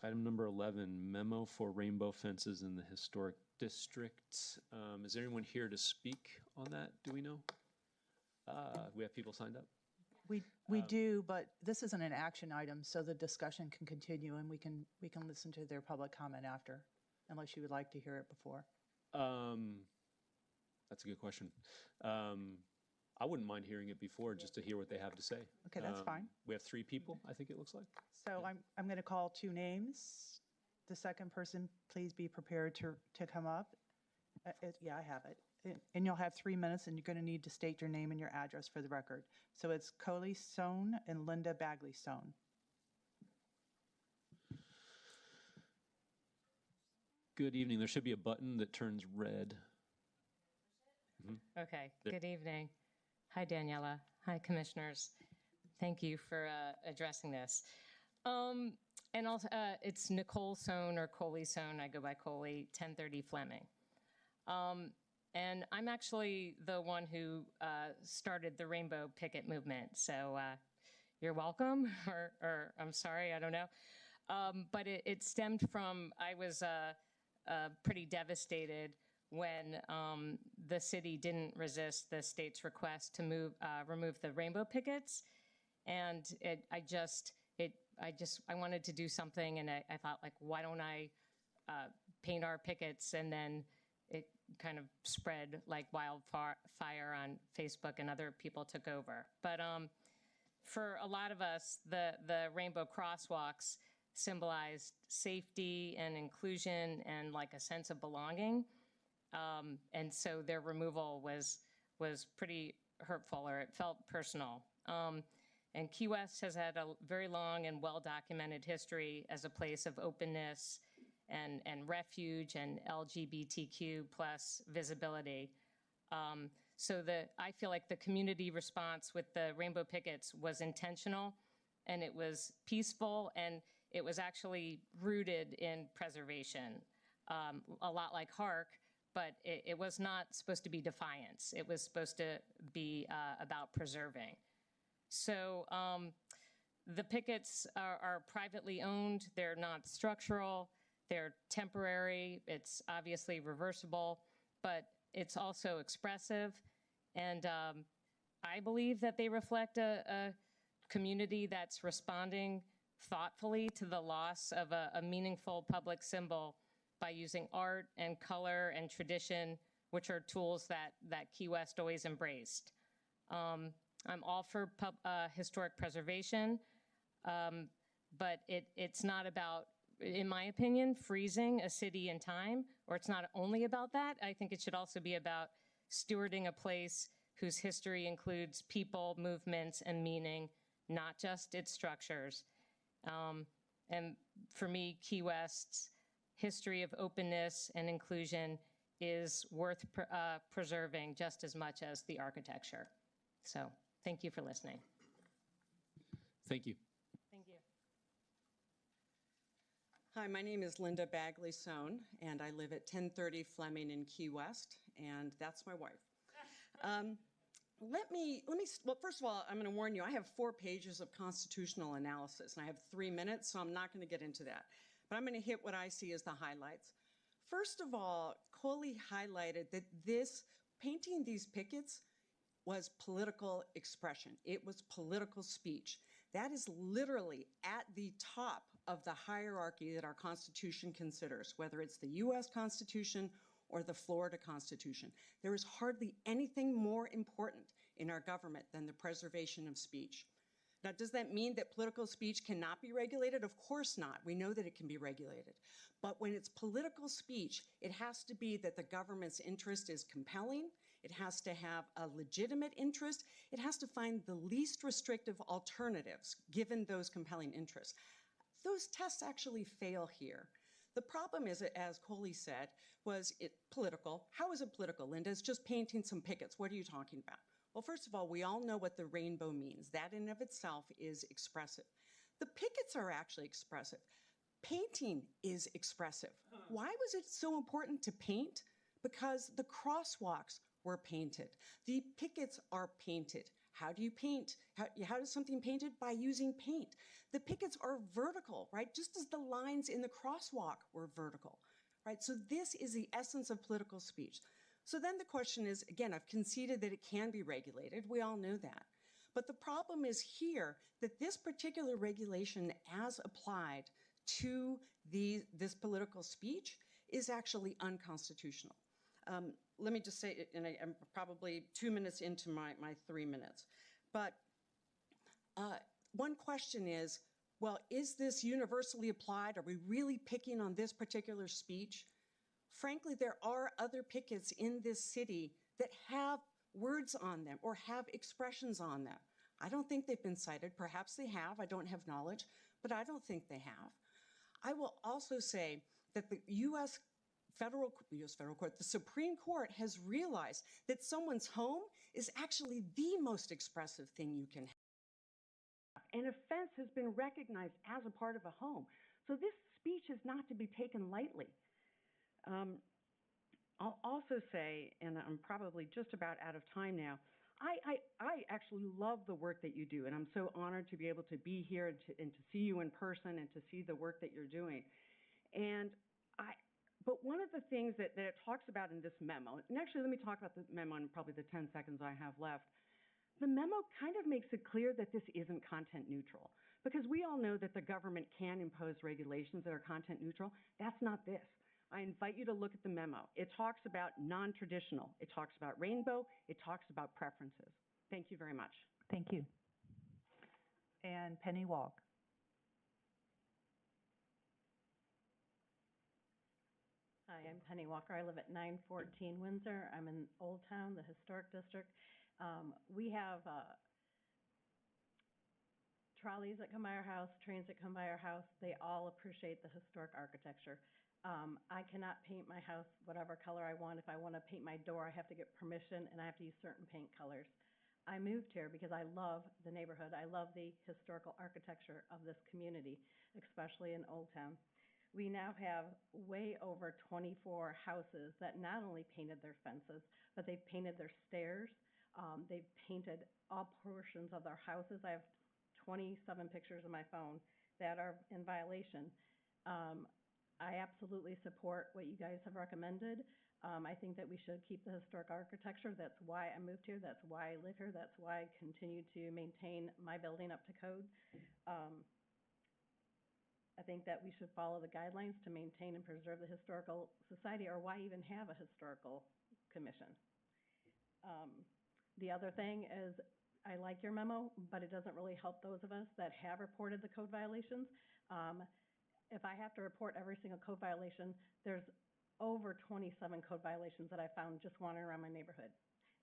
Item number 11, memo for rainbow fences in the historic district. Is there anyone here to speak on that? Do we know? We have people signed up. We do, but this isn't an action item, so the discussion can continue, and we can listen to their public comment after, unless you would like to hear it before. That's a good question. I wouldn't mind hearing it before just to hear what they have to say. Okay, that's fine. We have 3 people, I think it looks like. So I'm going to call 2 names. The second person, please be prepared to come up. Yeah, I have it. And you'll have 3 minutes, and you're going to need to state your name and your address for the record. So it's Coley Sohn and Linda Bagley Sohn. Good evening. There should be a button that turns red. Okay, good evening. Hi, Daniela. Hi, commissioners. Thank you for addressing this. And also, it's Nicole Sohn or Coley Sohn. I go by Coley, 1030 Fleming. And I'm actually the one who started the Rainbow Picket movement. So you're welcome, or I'm sorry, I don't know. But it stemmed from, I was pretty devastated when the city didn't resist the state's request to remove the rainbow pickets. And I wanted to do something, and I thought, like, why don't I paint our pickets? And then it kind of spread like wildfire on Facebook, and other people took over. But for a lot of us, the rainbow crosswalks symbolized safety and inclusion and like a sense of belonging. And so their removal was pretty hurtful, or it felt personal. And Key West has had a very long and well-documented history as a place of openness and refuge and LGBTQ plus visibility. So I feel like the community response with the rainbow pickets was intentional, and it was peaceful, and it was actually rooted in preservation, a lot like HARC. But it was not supposed to be defiance. It was supposed to be about preserving. So the pickets are privately owned. They're not structural. They're temporary. It's obviously reversible, but it's also expressive. And I believe that they reflect a community that's responding thoughtfully to the loss of a meaningful public symbol by using art and color and tradition, which are tools that Key West always embraced. I'm all for historic preservation, but it's not about, in my opinion, freezing a city in time, or it's not only about that. I think it should also be about stewarding a place whose history includes people, movements, and meaning, not just its structures. And for me, Key West's history of openness and inclusion is worth preserving just as much as the architecture. So thank you for listening. Thank you. Thank you. Hi, my name is Linda Bagley Sohn, and I live at 1030 Fleming in Key West, and that's my wife. Well, first of all, I'm going to warn you, I have 4 pages of constitutional analysis, and I have 3 minutes, so I'm not going to get into that. But I'm going to hit what I see as the highlights. First of all, Coley highlighted that painting these pickets was political expression. It was political speech. That is literally at the top of the hierarchy that our Constitution considers, whether it's the U.S. Constitution or the Florida Constitution. There is hardly anything more important in our government than the preservation of speech. Now, does that mean that political speech cannot be regulated? Of course not. We know that it can be regulated. But when it's political speech, it has to be that the government's interest is compelling. It has to have a legitimate interest. It has to find the least restrictive alternatives given those compelling interests. Those tests actually fail here. The problem is, as Coley said, was it political. How is it political, Linda? It's just painting some pickets. What are you talking about? Well, first of all, we all know what the rainbow means. That in and of itself is expressive. The pickets are actually expressive. Painting is expressive. Why was it so important to paint? Because the crosswalks were painted. The pickets are painted. How do you paint? How is something painted? By using paint. The pickets are vertical, right? Just as the lines in the crosswalk were vertical, right? So this is the essence of political speech. So then the question is, again, I've conceded that it can be regulated. We all know that. But the problem is here that this particular regulation as applied to this political speech is actually unconstitutional. Let me just say, and I'm probably 2 minutes into my 3 minutes, but one question is, well, is this universally applied? Are we really picking on this particular speech? Frankly, there are other pickets in this city that have words on them or have expressions on them. I don't think they've been cited. Perhaps they have. I don't have knowledge, but I don't think they have. I will also say that the U.S. Federal Court, the Supreme Court has realized that someone's home is actually the most expressive thing you can have. And a fence has been recognized as a part of a home. So this speech is not to be taken lightly. I'll also say, and I'm probably just about out of time now, I actually love the work that you do, and I'm so honored to be able to be here and to see you in person and to see the work that you're doing. But one of the things that it talks about in this memo, and actually let me talk about the memo in probably the 10 seconds I have left. The memo kind of makes it clear that this isn't content neutral, because we all know that the government can impose regulations that are content neutral. That's not this. I invite you to look at the memo. It talks about non-traditional. It talks about rainbow. It talks about preferences. Thank you very much. Thank you. And Penny Walk. Hi, I'm Penny Walker. I live at 914 Windsor. I'm in Old Town, the historic district. We have trolleys that come by our house, trains that come by our house. They all appreciate the historic architecture. I cannot paint my house whatever color I want. If I want to paint my door, I have to get permission, and I have to use certain paint colors. I moved here because I love the neighborhood. I love the historical architecture of this community, especially in Old Town. We now have way over 24 houses that not only painted their fences, but they've painted their stairs. They've painted all portions of their houses. I have 27 pictures on my phone that are in violation. I absolutely support what you guys have recommended. I think that we should keep the historic architecture. That's why I moved here. That's why I live here. That's why I continue to maintain my building up to code. I think that we should follow the guidelines to maintain and preserve the historical society, or why even have a historical commission? The other thing is, I like your memo, but it doesn't really help those of us that have reported the code violations. If I have to report every single code violation, there's over 27 code violations that I found just wandering around my neighborhood.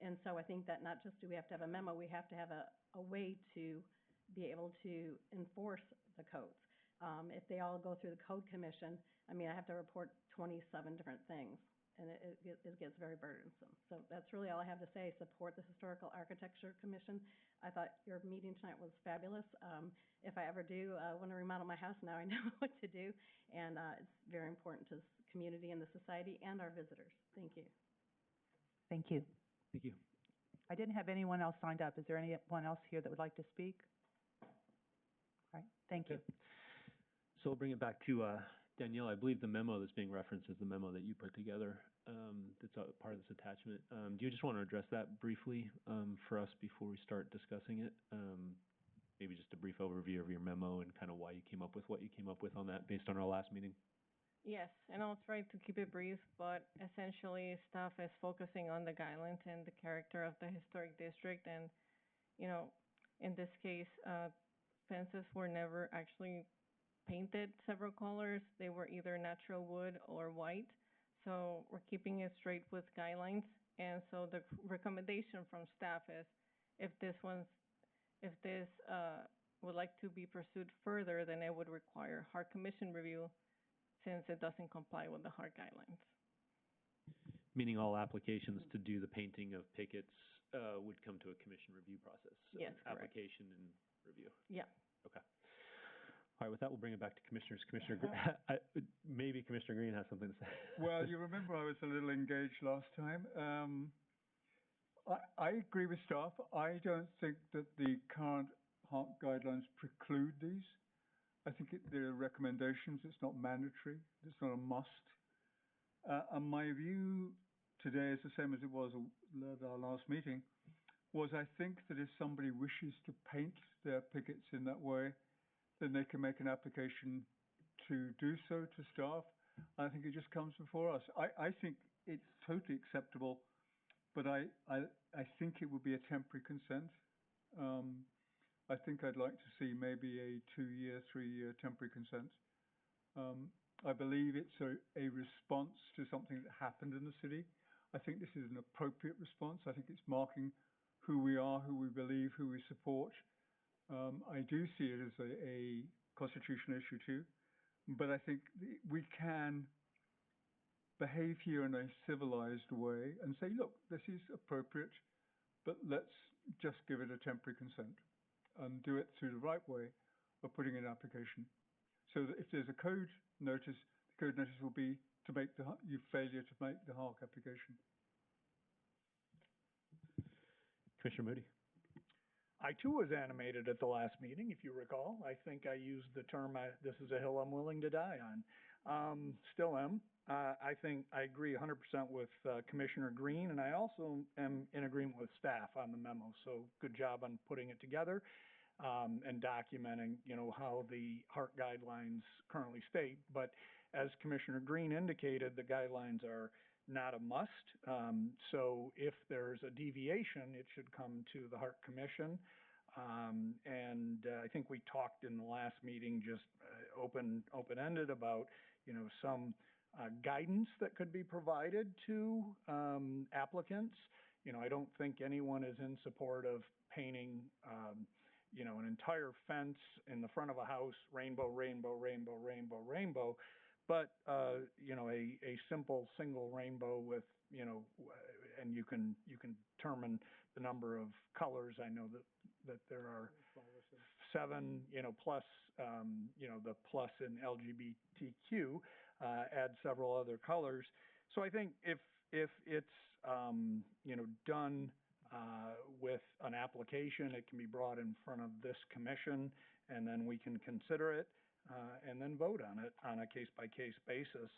And so I think that not just do we have to have a memo, we have to have a way to be able to enforce the codes. If they all go through the code commission, I mean, I have to report 27 different things, and it gets very burdensome. So that's really all I have to say. Support the Historical Architecture Commission. I thought your meeting tonight was fabulous. If I ever do want to remodel my house, now I know what to do, and it's very important to the community and the society and our visitors. Thank you. Thank you. Thank you. I didn't have anyone else signed up. Is there anyone else here that would like to speak? All right, thank you. So we'll bring it back to Danielle. I believe the memo that's being referenced is the memo that you put together that's part of this attachment. Do you just want to address that briefly for us before we start discussing it? Maybe just a brief overview of your memo and kind of why you came up with what you came up with on that based on our last meeting. Yes, and I'll try to keep it brief, but essentially staff is focusing on the guidelines and the character of the historic district. And, you know, in this case, fences were never actually painted several colors. They were either natural wood or white. So we're keeping it straight with guidelines. And so the recommendation from staff is if this would like to be pursued further, then it would require HARC commission review, since it doesn't comply with the HARC guidelines. Meaning all applications to do the painting of pickets would come to a commission review process. So Yes, correct. application and review. Yeah. Okay. All right, with that, we'll bring it back to commissioners. Maybe Commissioner Green has something to say. Well, you remember I was a little engaged last time. I agree with staff. I don't think that the current HARC guidelines preclude these. I think they're recommendations. It's not mandatory. It's not a must. And my view today is the same as it was at our last meeting, was I think that if somebody wishes to paint their pickets in that way, then they can make an application to do so to staff. I think it just comes before us. I think it's totally acceptable, but I think it would be a temporary consent. I think I'd like to see maybe a 2-year, 3-year temporary consent. I believe it's a response to something that happened in the city. I think this is an appropriate response. I think it's marking who we are, who we believe, who we support. I do see it as a constitutional issue too, but I think we can behave here in a civilized way and say, look, this is appropriate, but let's just give it a temporary consent and do it through the right way of putting in an application. So that if there's a code notice, the code notice will be to make your failure to make the HARC application. Commissioner Moody. I too was animated at the last meeting, if you recall. I think I used the term, this is a hill I'm willing to die on. Still am. I think I agree 100% with Commissioner Green, and I also am in agreement with staff on the memo. So good job on putting it together and documenting, how the HARC guidelines currently state. But as Commissioner Green indicated, the guidelines are not a must. So if there's a deviation, it should come to the HARC Commission. And I think we talked in the last meeting just open-ended about, some guidance that could be provided to applicants. I don't think anyone is in support of painting, an entire fence in the front of a house, rainbow, rainbow, rainbow, rainbow, rainbow. But, a simple single rainbow with, and you can determine the number of colors. I know that there are 7, plus, the plus in LGBTQ, add several other colors. So I think if it's, done with an application, it can be brought in front of this commission, and then we can consider it. And then vote on it on a case-by-case basis.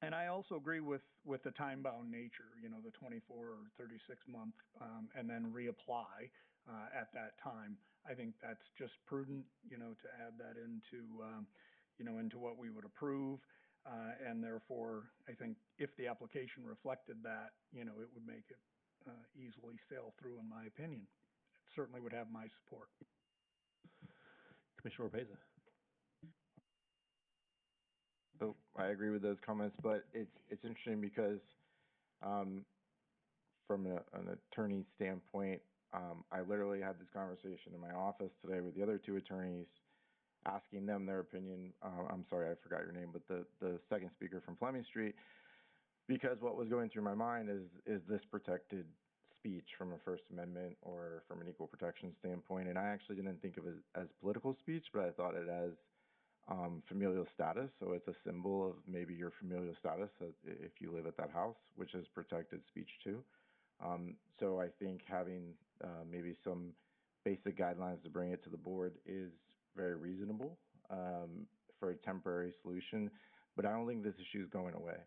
And I also agree with the time-bound nature, the 24 or 36-month, and then reapply at that time. I think that's just prudent, to add that into, into what we would approve. And therefore, I think if the application reflected that, it would make it easily sail through, in my opinion. It certainly would have my support. Commissioner Orpeza. So I agree with those comments, but it's interesting because from an attorney standpoint, I literally had this conversation in my office today with the other 2 attorneys, asking them their opinion. I'm sorry, I forgot your name, but the second speaker from Fleming Street, because what was going through my mind is this protected speech from a First Amendment or from an equal protection standpoint. And I actually didn't think of it as political speech, but I thought it as familial status. So it's a symbol of maybe your familial status if you live at that house, which is protected speech too. So I think having maybe some basic guidelines to bring it to the board is very reasonable for a temporary solution. But I don't think this issue is going away.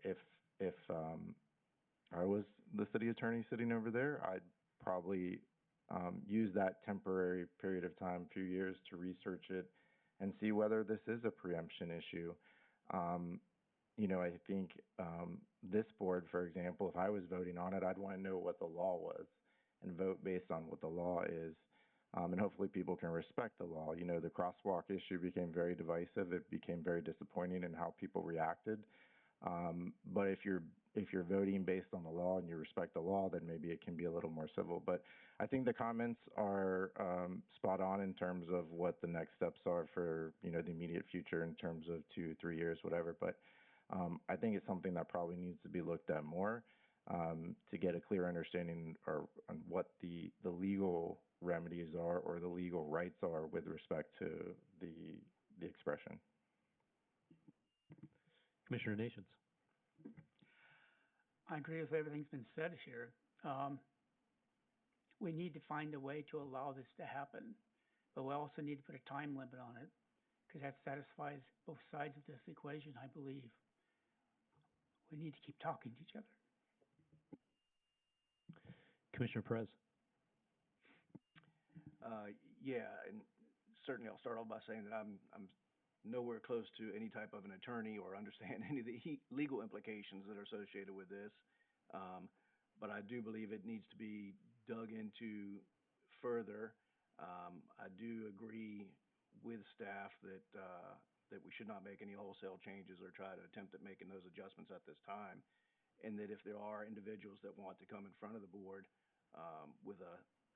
If I was the city attorney sitting over there, I'd probably use that temporary period of time, few years, to research it and see whether this is a preemption issue. I think this board, for example, if I was voting on it, I'd want to know what the law was and vote based on what the law is. And hopefully people can respect the law. The crosswalk issue became very divisive. It became very disappointing in how people reacted. But if you're voting based on the law and you respect the law, then maybe it can be a little more civil. But I think the comments are spot on in terms of what the next steps are for the immediate future in terms of 2-3 years, whatever. But I think it's something that probably needs to be looked at more to get a clear understanding on what the legal remedies are or the legal rights are with respect to the expression. Commissioner Nations. I agree with everything's been said here. We need to find a way to allow this to happen, but we also need to put a time limit on it, because that satisfies both sides of this equation, I believe. We need to keep talking to each other. Commissioner Perez. Yeah, and certainly I'll start off by saying that I'm nowhere close to any type of an attorney or understand any of the legal implications that are associated with this. But I do believe it needs to be dug into further. I do agree with staff that that we should not make any wholesale changes or try to attempt at making those adjustments at this time, and that if there are individuals that want to come in front of the board with a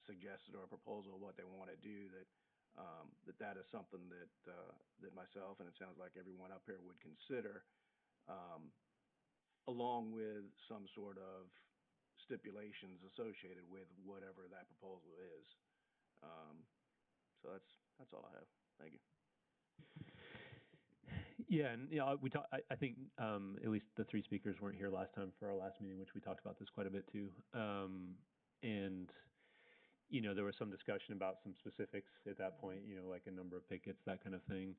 suggested or a proposal of what they want to do, that is something that that myself, and it sounds like everyone up here, would consider, along with some sort of stipulations associated with whatever that proposal is. So that's all I have. Thank you. Yeah, and I think at least the three speakers weren't here last time for our last meeting, which we talked about this quite a bit too. And there was some discussion about some specifics at that point, like a number of pickets, that kind of thing.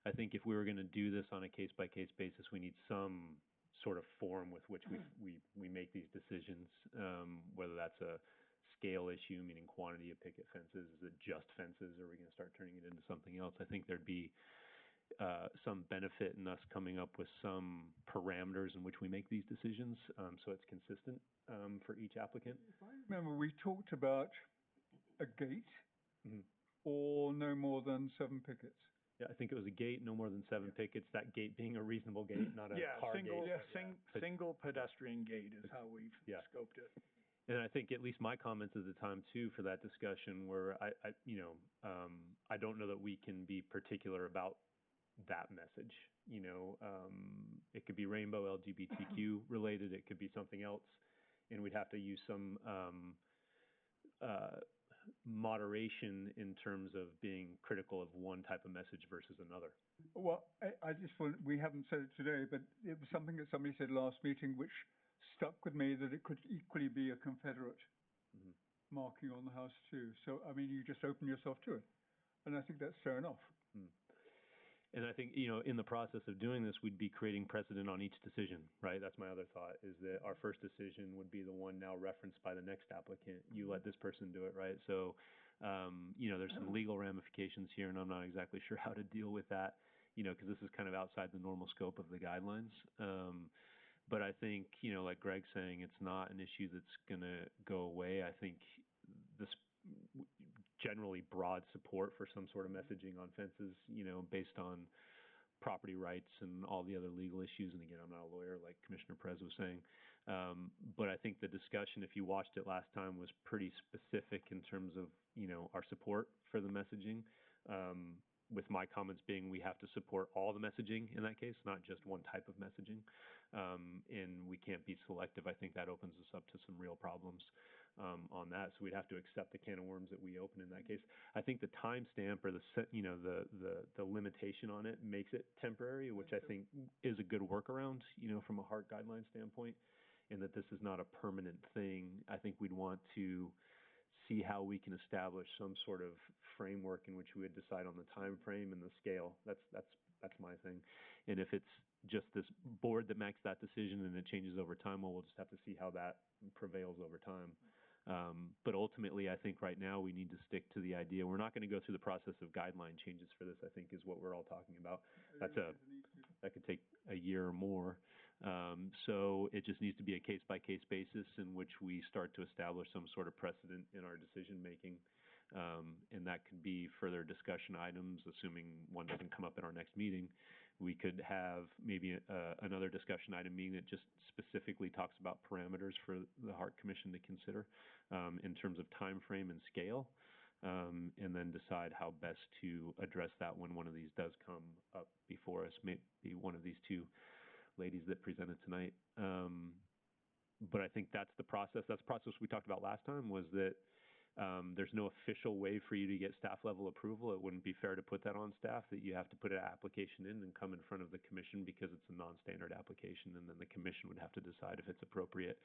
I think if we were going to do this on a case-by-case basis, we need some sort of form with which we make these decisions, whether that's a scale issue, meaning quantity of picket fences, is it just fences, or are we going to start turning it into something else? I think there'd be some benefit in us coming up with some parameters in which we make these decisions, so it's consistent for each applicant. If I remember, we talked about a gate or no more than 7 pickets. Yeah, I think it was a gate, no more than 7 pickets. That gate being a reasonable gate, not a car gate. Single pedestrian gate is how we've scoped it. And I think at least my comments at the time too for that discussion were, I don't know that we can be particular about that message. It could be rainbow LGBTQ related. It could be something else, and we'd have to use some moderation in terms of being critical of one type of message versus another. Well, I just want, we haven't said it today, but it was something that somebody said last meeting which stuck with me, that it could equally be a Confederate marking on the house too. So, I mean, you just open yourself to it. And I think that's fair enough. And I think, in the process of doing this, we'd be creating precedent on each decision, right? That's my other thought, is that our first decision would be the one now referenced by the next applicant. You let this person do it, right? So, there's some legal ramifications here, and I'm not exactly sure how to deal with that, because this is kind of outside the normal scope of the guidelines. But I think, like Greg's saying, it's not an issue that's going to go away. I think this generally broad support for some sort of messaging on fences, based on property rights and all the other legal issues. And again, I'm not a lawyer, like Commissioner Perez was saying. But I think the discussion, if you watched it last time, was pretty specific in terms of, our support for the messaging. With my comments being we have to support all the messaging in that case, not just one type of messaging. And we can't be selective. I think that opens us up to some real problems on that. So we'd have to accept the can of worms that we open in that case. I think the timestamp or the limitation on it makes it temporary, which I think is a good workaround, from a HARC guideline standpoint, and that this is not a permanent thing. I think we'd want to see how we can establish some sort of framework in which we would decide on the time frame and the scale. That's my thing. And if it's just this board that makes that decision and it changes over time, well, we'll just have to see how that prevails over time. But ultimately, I think right now we need to stick to the idea. We're not going to go through the process of guideline changes for this, I think, is what we're all talking about. That could take a year or more. So it just needs to be a case-by-case basis in which we start to establish some sort of precedent in our decision-making. And that could be further discussion items, assuming one doesn't come up in our next meeting. We could have maybe another discussion item meeting that just specifically talks about parameters for the HARC Commission to consider in terms of time frame and scale, and then decide how best to address that when one of these does come up before us, maybe one of these two ladies that presented tonight. But I think that's the process. That's the process we talked about last time, was that There's no official way for you to get staff level approval. It wouldn't be fair to put that on staff, that you have to put an application in and come in front of the commission because it's a non-standard application, and then the commission would have to decide if it's appropriate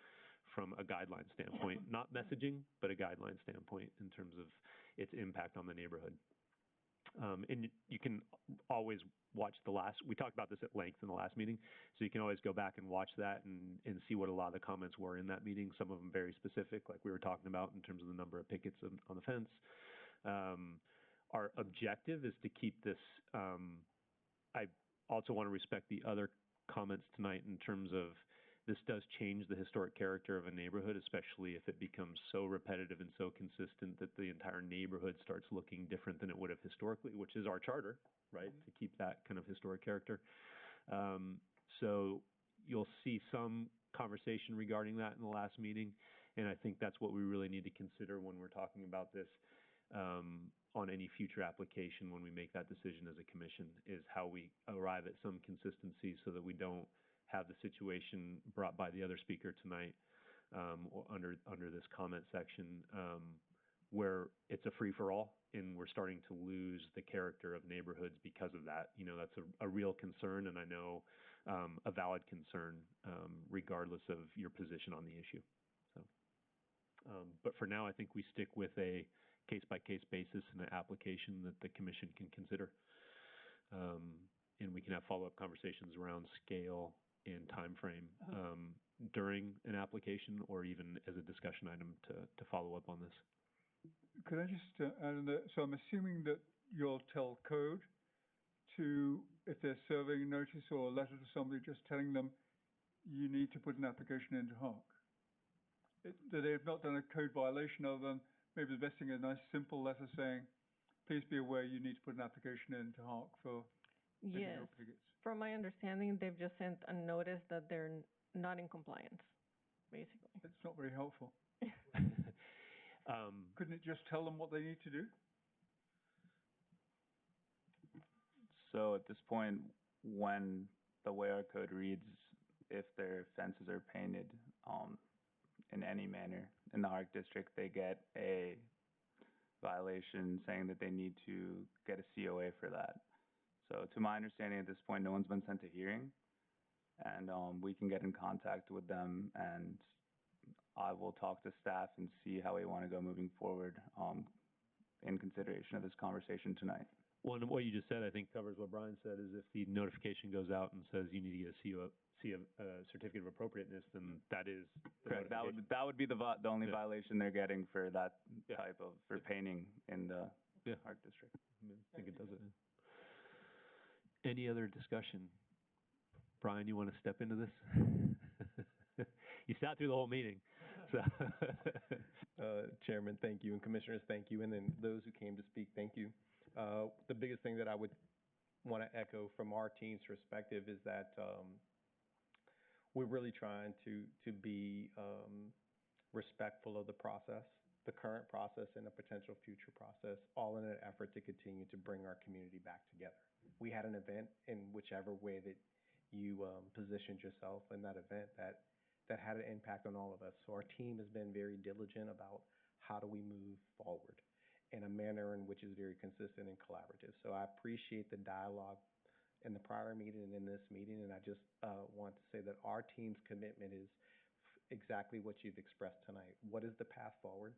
from a guideline standpoint, not messaging, but a guideline standpoint in terms of its impact on the neighborhood. And you can always watch we talked about this at length in the last meeting, so you can always go back and watch that and see what a lot of the comments were in that meeting. Some of them very specific, like we were talking about in terms of the number of pickets on the fence. Our objective is to keep this, I also want to respect the other comments tonight in terms of this does change the historic character of a neighborhood, especially if it becomes so repetitive and so consistent that the entire neighborhood starts looking different than it would have historically, which is our charter, right, to keep that kind of historic character. So you'll see some conversation regarding that in the last meeting, and I think that's what we really need to consider when we're talking about this on any future application when we make that decision as a commission, is how we arrive at some consistency so that we don't have the situation brought by the other speaker tonight or under this comment section where it's a free-for-all and we're starting to lose the character of neighborhoods because of that. You know, that's a real concern, and I know a valid concern regardless of your position on the issue. So, but for now, I think we stick with a case-by-case basis and an application that the commission can consider. And we can have follow-up conversations around scale and time frame during an application or even as a discussion item to follow up on this. Could I just add on that? So I'm assuming that you'll tell code to, if they're serving a notice or a letter to somebody, just telling them you need to put an application into HARC. That they have not done a code violation other than maybe vesting a nice simple letter saying, please be aware you need to put an application into HARC for Yes. no pickets. From my understanding, they've just sent a notice that they're not in compliance, basically. It's not very helpful. Couldn't it just tell them what they need to do? So at this point, when the way our code reads, if their fences are painted in any manner in the HARC district, they get a violation saying that they need to get a COA for that. So to my understanding at this point, no one's been sent to hearing, and we can get in contact with them, and I will talk to staff and see how we want to go moving forward in consideration of this conversation tonight. Well, and what you just said, I think, covers what Brian said, is if the notification goes out and says you need to get a certificate of appropriateness, then that is the correct. That would be the only violation they're getting for that type of, for painting in the HARC district. I think it does it. Any other discussion? Brian, you want to step into this? You sat through the whole meeting. So. Chairman, thank you, and commissioners, thank you, and then those who came to speak, thank you. The biggest thing that I would want to echo from our team's perspective is that we're really trying to be respectful of the process, the current process, and a potential future process, all in an effort to continue to bring our community back together. We had an event in whichever way that you positioned yourself in that event that had an impact on all of us. So our team has been very diligent about how do we move forward in a manner in which is very consistent and collaborative. So I appreciate the dialogue in the prior meeting and in this meeting, and I just want to say that our team's commitment is exactly what you've expressed tonight. What is the path forward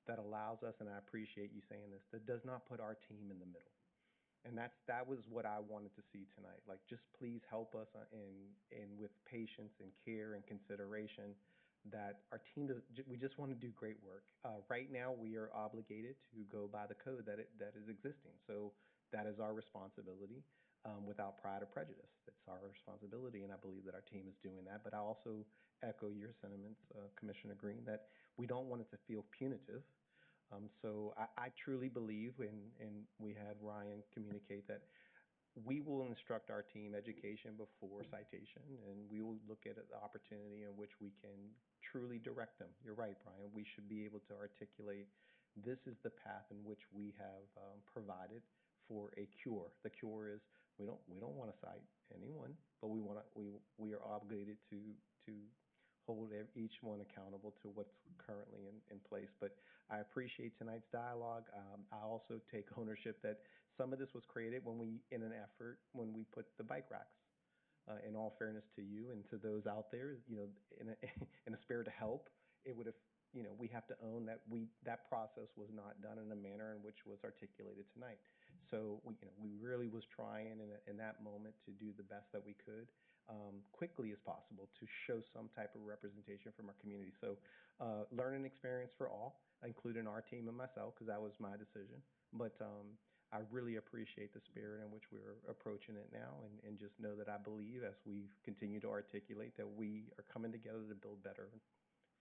that allows us, and I appreciate you saying this, that does not put our team in the middle. And that was what I wanted to see tonight. Like, just please help us in with patience and care and consideration that our team we just want to do great work. Right now, we are obligated to go by the code that is existing. So that is our responsibility without pride or prejudice. It's our responsibility, and I believe that our team is doing that. But I also echo your sentiments, Commissioner Green, that we don't want it to feel punitive. So I truly believe, and we had Ryan communicate, that we will instruct our team education before citation, and we will look at the opportunity in which we can truly direct them. You're right, Brian. We should be able to articulate this is the path in which we have provided for a cure. The cure is we don't want to cite anyone, but we are obligated to hold each one accountable to what's currently in place. But I appreciate tonight's dialogue. I also take ownership that some of this was created when we put the bike racks. In all fairness to you and to those out there, in a, in a spirit to help, it would have, we have to own that that process was not done in a manner in which was articulated tonight. So we really was trying in that moment to do the best that we could, quickly as possible to show some type of representation from our community. So, learning experience for all, including our team and myself, because that was my decision. But, I really appreciate the spirit in which we're approaching it now, and just know that I believe as we continue to articulate that we are coming together to build better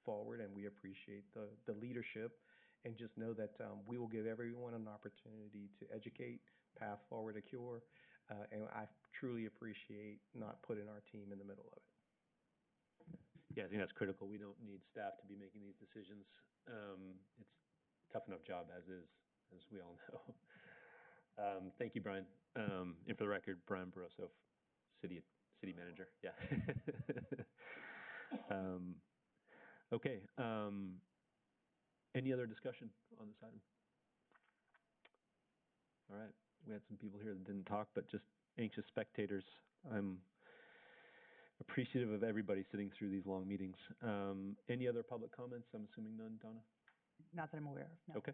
forward, and we appreciate the leadership, and just know that we will give everyone an opportunity to educate, path forward a cure, and I truly appreciate not putting our team in the middle of it. Yeah, I think that's critical. We don't need staff to be making these decisions. It's a tough enough job as is, as we all know. Thank you, Brian. And for the record, Brian Barroso, city manager. Yeah. Okay. Any other discussion on this item? All right. We had some people here that didn't talk, but just anxious spectators. I'm appreciative of everybody sitting through these long meetings. Any other public comments? I'm assuming none, Donna? Not that I'm aware of, no. Okay.